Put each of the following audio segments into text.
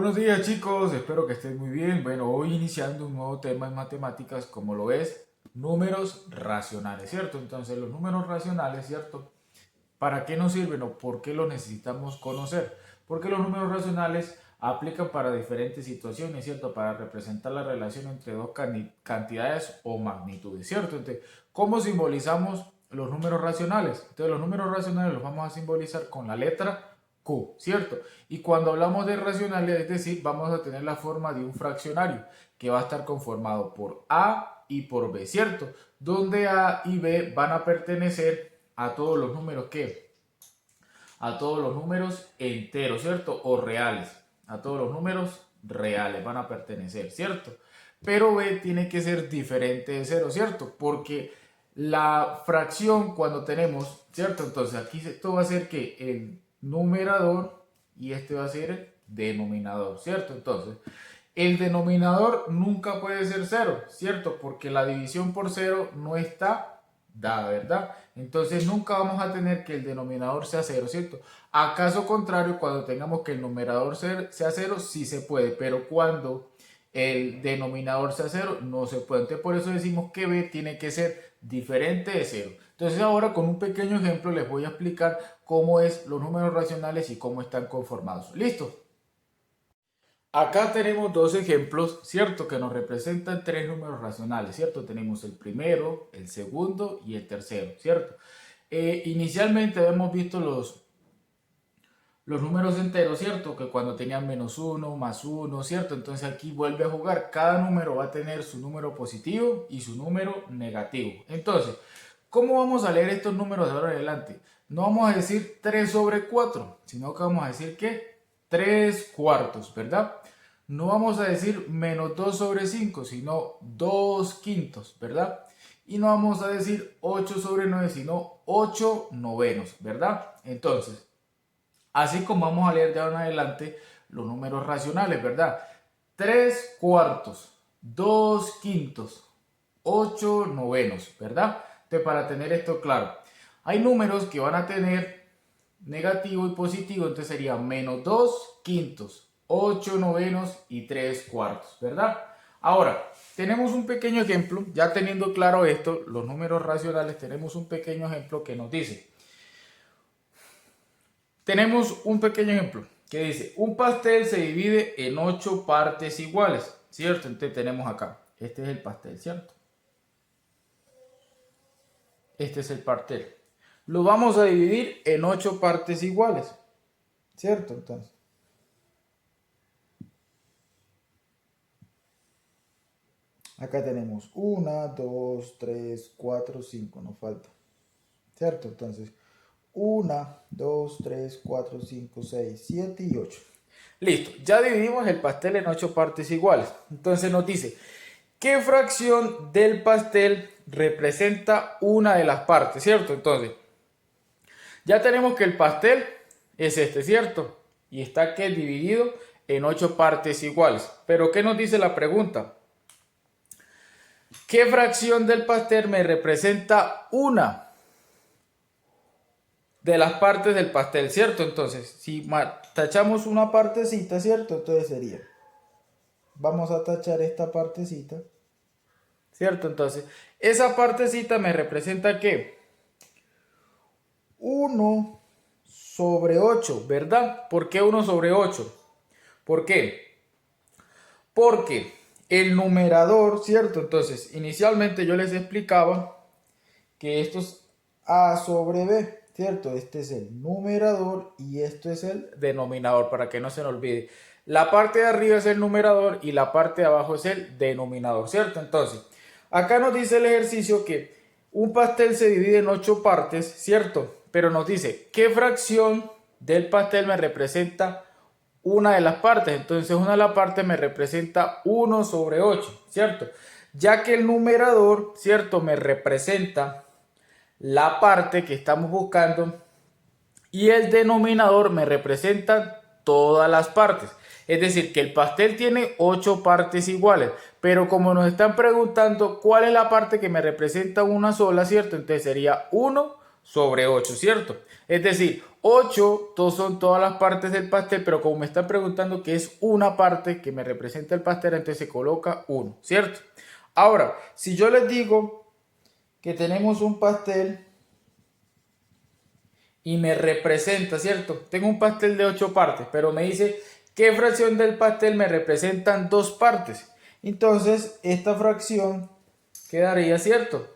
Buenos días chicos, espero que estén muy bien. Bueno, hoy iniciando un nuevo tema en matemáticas como lo es números racionales, ¿cierto? Entonces los números racionales, ¿cierto? ¿Para qué nos sirven o por qué los necesitamos conocer? Porque los números racionales aplican para diferentes situaciones, ¿cierto? Para representar la relación entre dos cantidades o magnitudes, ¿cierto? Entonces, ¿cómo simbolizamos los números racionales? Entonces los números racionales los vamos a simbolizar con la letra Q, ¿cierto? Y cuando hablamos de racionales, es decir, vamos a tener la forma de un fraccionario que va a estar conformado por A y por B, ¿cierto? Donde A y B van a pertenecer a todos los números que a todos los números enteros, ¿cierto? O reales. A todos los números reales van a pertenecer, ¿cierto? Pero B tiene que ser diferente de cero, ¿cierto? Porque la fracción cuando tenemos, ¿cierto? Entonces aquí esto va a ser que el numerador y este va a ser el denominador, ¿cierto? Entonces, el denominador nunca puede ser cero, ¿cierto? Porque la división por cero no está dada, ¿verdad? Entonces nunca vamos a tener que el denominador sea cero, ¿cierto? A caso contrario, cuando tengamos que el numerador sea cero, sí se puede, pero cuando el denominador sea cero, no se puede. Entonces por eso decimos que B tiene que ser diferente de cero. Entonces ahora con un pequeño ejemplo les voy a explicar cómo es los números racionales y cómo están conformados. ¿Listo? Acá tenemos dos ejemplos, ¿cierto? Que nos representan tres números racionales, ¿cierto? Tenemos el primero, el segundo y el tercero, ¿cierto? Inicialmente hemos visto los números enteros, ¿cierto? Que cuando tenían menos uno, más uno, ¿cierto? Entonces aquí vuelve a jugar. Cada número va a tener su número positivo y su número negativo. Entonces, ¿cómo vamos a leer estos números de ahora en adelante? No vamos a decir 3 sobre 4, sino que vamos a decir que 3 cuartos, ¿verdad? No vamos a decir menos 2 sobre 5, sino 2 quintos, ¿verdad? Y no vamos a decir 8 sobre 9, sino 8 novenos, ¿verdad? Entonces, así como vamos a leer de ahora en adelante los números racionales, ¿verdad? 3 cuartos, 2 quintos, 8 novenos, ¿verdad? Entonces, para tener esto claro, hay números que van a tener negativo y positivo, entonces sería menos 2 quintos, 8 novenos y 3 cuartos, ¿verdad? Ahora, tenemos un pequeño ejemplo, ya teniendo claro esto, los números racionales, tenemos un pequeño ejemplo que nos dice, tenemos un pequeño ejemplo que dice, un pastel se divide en 8 partes iguales, ¿cierto? Entonces tenemos acá, este es el pastel, ¿cierto? Este es el pastel. Lo vamos a dividir en 8 partes iguales, ¿cierto? Entonces, acá tenemos 1, 2, 3, 4, 5, nos falta, ¿cierto? Entonces, 1, 2, 3, 4, 5, 6, 7 y 8. Listo, ya dividimos el pastel en 8 partes iguales. Entonces nos dice, ¿qué fracción del pastel representa una de las partes, ¿cierto? Entonces, ya tenemos que el pastel es este, ¿cierto? Y está aquí dividido en 8 partes iguales. Pero ¿qué nos dice la pregunta? ¿Qué fracción del pastel me representa una de las partes del pastel, ¿cierto? Entonces, si tachamos una partecita, ¿cierto? Entonces sería, vamos a tachar esta partecita, ¿cierto? Entonces, esa partecita me representa ¿qué? 1 sobre 8, ¿verdad? ¿Por qué 1 sobre 8? ¿Por qué? Porque el numerador, ¿cierto? Entonces, inicialmente yo les explicaba que esto es A sobre B, ¿cierto? Este es el numerador y esto es el denominador, para que no se nos olvide. La parte de arriba es el numerador y la parte de abajo es el denominador, ¿cierto? Entonces, acá nos dice el ejercicio que un pastel se divide en 8 partes, ¿cierto? Pero nos dice, ¿qué fracción del pastel me representa una de las partes? Entonces una de las partes me representa 1 sobre 8, ¿cierto? Ya que el numerador, ¿cierto? Me representa la parte que estamos buscando y el denominador me representa todas las partes. Es decir, que el pastel tiene 8 partes iguales, pero como nos están preguntando cuál es la parte que me representa una sola, ¿cierto? Entonces sería 1 sobre 8, ¿cierto? Es decir, 8 son todas las partes del pastel, pero como me están preguntando que es una parte que me representa el pastel, entonces se coloca 1, ¿cierto? Ahora, si yo les digo que tenemos un pastel y me representa, ¿cierto? Tengo un pastel de 8 partes, pero me dice qué fracción del pastel me representan 2 partes. Entonces, esta fracción quedaría, ¿cierto?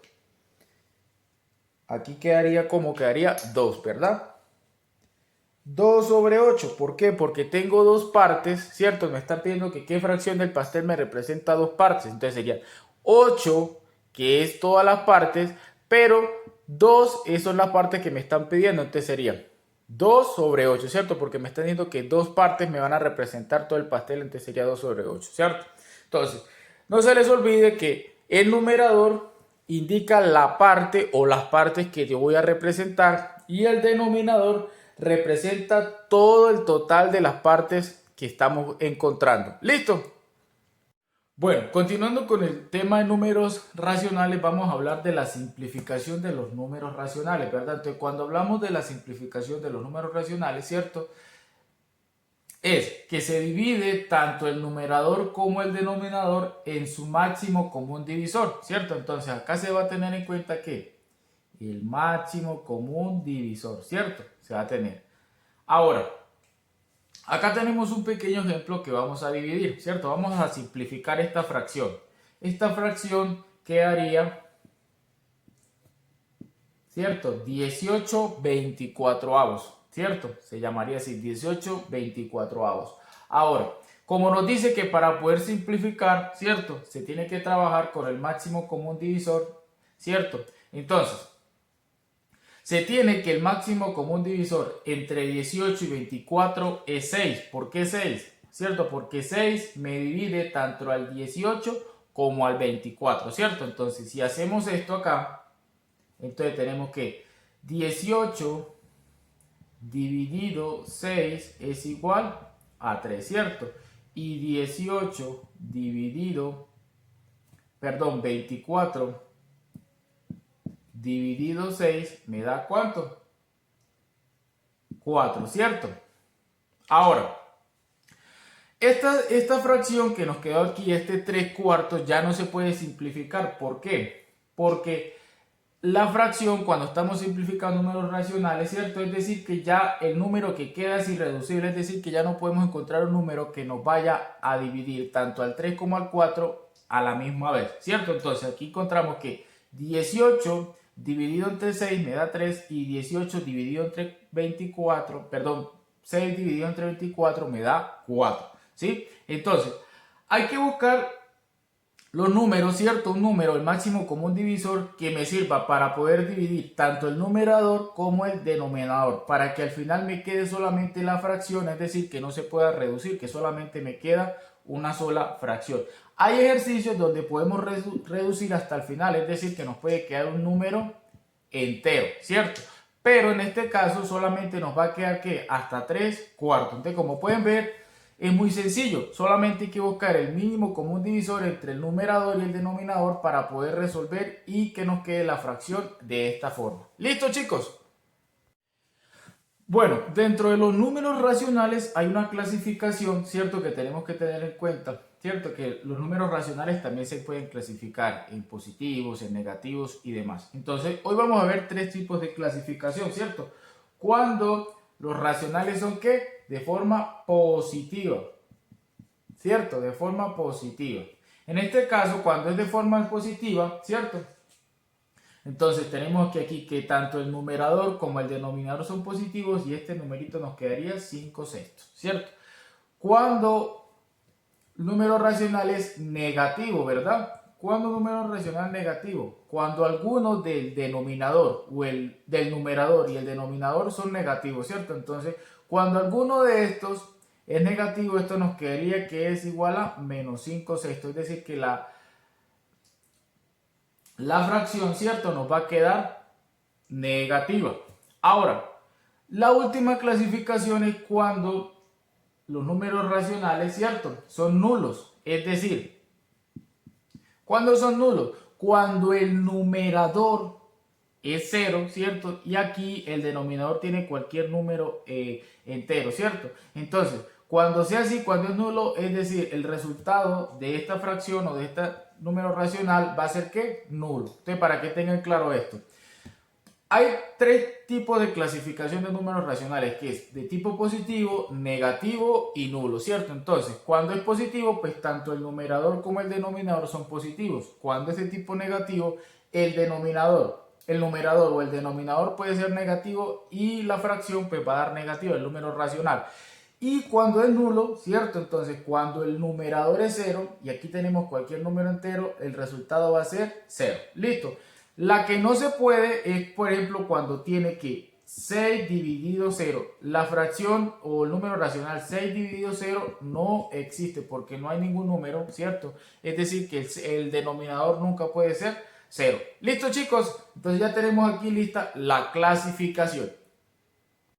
Aquí quedaría como quedaría 2, ¿verdad? 2 sobre 8. ¿Por qué? Porque tengo 2 partes, ¿cierto? Me están pidiendo que qué fracción del pastel me representa 2 partes. Entonces sería 8, que es todas las partes, pero 2, esas son las partes que me están pidiendo. Entonces sería 2 sobre 8, ¿cierto? Porque me están diciendo que 2 partes me van a representar todo el pastel, entonces sería 2 sobre 8, ¿cierto? Entonces, no se les olvide que el numerador indica la parte o las partes que yo voy a representar y el denominador representa todo el total de las partes que estamos encontrando. ¿Listo? Bueno, continuando con el tema de números racionales, vamos a hablar de la simplificación de los números racionales, ¿verdad? Entonces, cuando hablamos de la simplificación de los números racionales, ¿cierto? Es que se divide tanto el numerador como el denominador en su máximo común divisor, ¿cierto? Entonces, acá se va a tener en cuenta que el máximo común divisor, ¿cierto? Se va a tener. Ahora, acá tenemos un pequeño ejemplo que vamos a dividir, ¿cierto? Vamos a simplificar esta fracción. Esta fracción quedaría, ¿cierto? 18/24avos, ¿cierto? Se llamaría así, 18/24avos. Ahora, como nos dice que para poder simplificar, ¿cierto? Se tiene que trabajar con el máximo común divisor, ¿cierto? Entonces, se tiene que el máximo común divisor entre 18 y 24 es 6. ¿Por qué 6? ¿Cierto? Porque 6 me divide tanto al 18 como al 24, ¿cierto? Entonces, si hacemos esto acá, entonces tenemos que 18 dividido 6 es igual a 3, ¿cierto? Y 24 dividido 6 me da ¿cuánto? 4, ¿cierto? Ahora, esta fracción que nos quedó aquí, este 3/4, ya no se puede simplificar. ¿Por qué? Porque la fracción, cuando estamos simplificando números racionales, ¿cierto? Es decir, que ya el número que queda es irreducible, es decir, que ya no podemos encontrar un número que nos vaya a dividir tanto al 3 como al 4 a la misma vez, ¿cierto? Entonces aquí encontramos que 18 dividido entre 6 me da 3 y 18 dividido entre 24, perdón, 6 dividido entre 24 me da 4, ¿sí? Entonces, hay que buscar los números, ¿cierto? Un número, el máximo común divisor que me sirva para poder dividir tanto el numerador como el denominador, para que al final me quede solamente la fracción, es decir, que no se pueda reducir, que solamente me queda una sola fracción. Hay ejercicios donde podemos reducir hasta el final, es decir, que nos puede quedar un número entero, ¿cierto? Pero en este caso solamente nos va a quedar que hasta 3/4. Entonces, como pueden ver, es muy sencillo. Solamente hay que buscar el mínimo común divisor entre el numerador y el denominador para poder resolver y que nos quede la fracción de esta forma. ¿Listo, chicos? Bueno, dentro de los números racionales hay una clasificación, ¿cierto? Que tenemos que tener en cuenta, ¿cierto? Que los números racionales también se pueden clasificar en positivos, en negativos y demás. Entonces, hoy vamos a ver 3 tipos de clasificación, ¿cierto? Cuando los racionales son ¿qué? De forma positiva, ¿cierto? De forma positiva. En este caso, cuando es de forma positiva, ¿cierto? Entonces tenemos que aquí que tanto el numerador como el denominador son positivos y este numerito nos quedaría 5/6, ¿cierto? Cuando el número racional es negativo, ¿verdad? ¿Cuándo un número racional negativo? Cuando alguno del denominador o del numerador y el denominador son negativos, ¿cierto? Entonces, cuando alguno de estos es negativo, esto nos quedaría que es igual a menos 5/6, es decir, que la fracción, ¿cierto? Nos va a quedar negativa. Ahora, la última clasificación es cuando los números racionales, ¿cierto? Son nulos. Es decir, ¿cuándo son nulos? Cuando el numerador es cero, ¿cierto? Y aquí el denominador tiene cualquier número entero, ¿cierto? Entonces, cuando sea así, cuando es nulo, es decir, el resultado de esta fracción o de este número racional va a ser ¿qué? Nulo. Entonces, para que tengan claro esto. Hay tres tipos de clasificación de números racionales, que es de tipo positivo, negativo y nulo, ¿cierto? Entonces, cuando es positivo, pues tanto el numerador como el denominador son positivos. Cuando es de tipo negativo, el numerador o el denominador puede ser negativo y la fracción pues va a dar negativo, el número racional. Y cuando es nulo, ¿cierto? Entonces, cuando el numerador es cero, y aquí tenemos cualquier número entero, el resultado va a ser cero. Listo. La que no se puede es, por ejemplo, cuando tiene que 6 dividido cero. La fracción o el número racional 6 dividido cero no existe porque no hay ningún número, ¿cierto? Es decir, que el denominador nunca puede ser cero. Listo, chicos. Entonces ya tenemos aquí lista la clasificación.